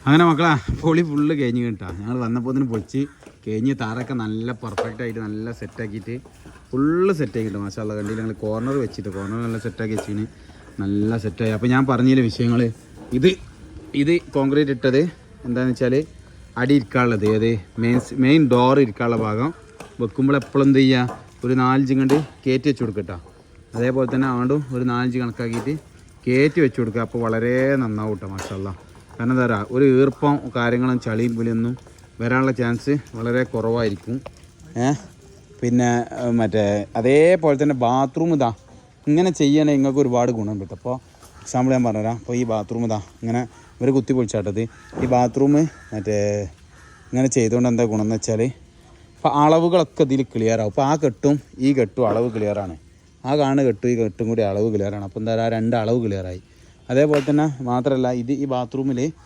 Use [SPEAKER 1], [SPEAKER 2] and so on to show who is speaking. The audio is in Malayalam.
[SPEAKER 1] അങ്ങനെ മക്കളാ പൊളി ഫുള്ള് കഴിഞ്ഞ് കേട്ടാ. ഞങ്ങൾ വന്നപ്പോൾ തന്നെ പൊളിച്ച് കഴിഞ്ഞ് താറൊക്കെ നല്ല പെർഫെക്റ്റ് ആയിട്ട് നല്ല സെറ്റാക്കിയിട്ട് ഫുള്ള് സെറ്റാക്കിയിട്ട് മാഷാള്ള കണ്ടില്ല. ഞങ്ങൾ കോർണർ വെച്ചിട്ട് കോർണർ നല്ല സെറ്റാക്കി വെച്ചിന് നല്ല സെറ്റായി. അപ്പോൾ ഞാൻ പറഞ്ഞില്ല വിഷയങ്ങൾ. ഇത് കോൺക്രീറ്റ് ഇട്ടത് എന്താണെന്ന് വെച്ചാൽ അടി ഇരിക്കാനുള്ളത് ഏത് മെയിൻ ഡോർ ഇരിക്കാനുള്ള ഭാഗം വെക്കുമ്പോൾ എപ്പോഴും എന്ത് ചെയ്യുക, ഒരു 4 ഇഞ്ച് കണ്ട് കയറ്റി വെച്ച് കൊടുക്കട്ടോ. അതേപോലെ തന്നെ ആണ്ടും ഒരു 4 ഇഞ്ച് കണക്കാക്കിയിട്ട് കയറ്റി വെച്ച് കൊടുക്കുക. അപ്പോൾ വളരെ നന്നാവും കേട്ടോ മാഷാള്ള. കാരണം എന്താ പറയുക, ഒരു ഈർപ്പം കാര്യങ്ങളും ചളിയും പുലിയൊന്നും വരാനുള്ള ചാൻസ് വളരെ കുറവായിരിക്കും. പിന്നെ മറ്റേ അതേപോലെ തന്നെ ബാത്റൂം ഇങ്ങനെ ചെയ്യണേ നിങ്ങൾക്ക് ഒരുപാട് ഗുണം കിട്ടും. അപ്പോൾ എക്സാമ്പിൾ ഞാൻ പറഞ്ഞുതരാം. അപ്പോൾ ഈ ബാത്റൂം ഇങ്ങനെ ഇവർ കുത്തി പൊളിച്ചാട്ടത് ഈ ബാത്റൂം ഇങ്ങനെ ചെയ്തുകൊണ്ട് എന്താ ഗുണം എന്ന് വെച്ചാൽ അപ്പോൾ അളവുകളൊക്കെ ഇതിൽ ക്ലിയറാവും. അപ്പോൾ ആ കെട്ടും ഈ കെട്ടും അളവ് ക്ലിയറാണ്. ആ കാണുന്ന കെട്ടും ഈ കെട്ടും കൂടി അളവ് ക്ലിയറാണ്. അപ്പോൾ എന്താ പറയുക, 2 അളവ് ക്ലിയറായി. അതേപോലെ തന്നെ മാത്രമല്ല ഈ ബാത്റൂമിൽ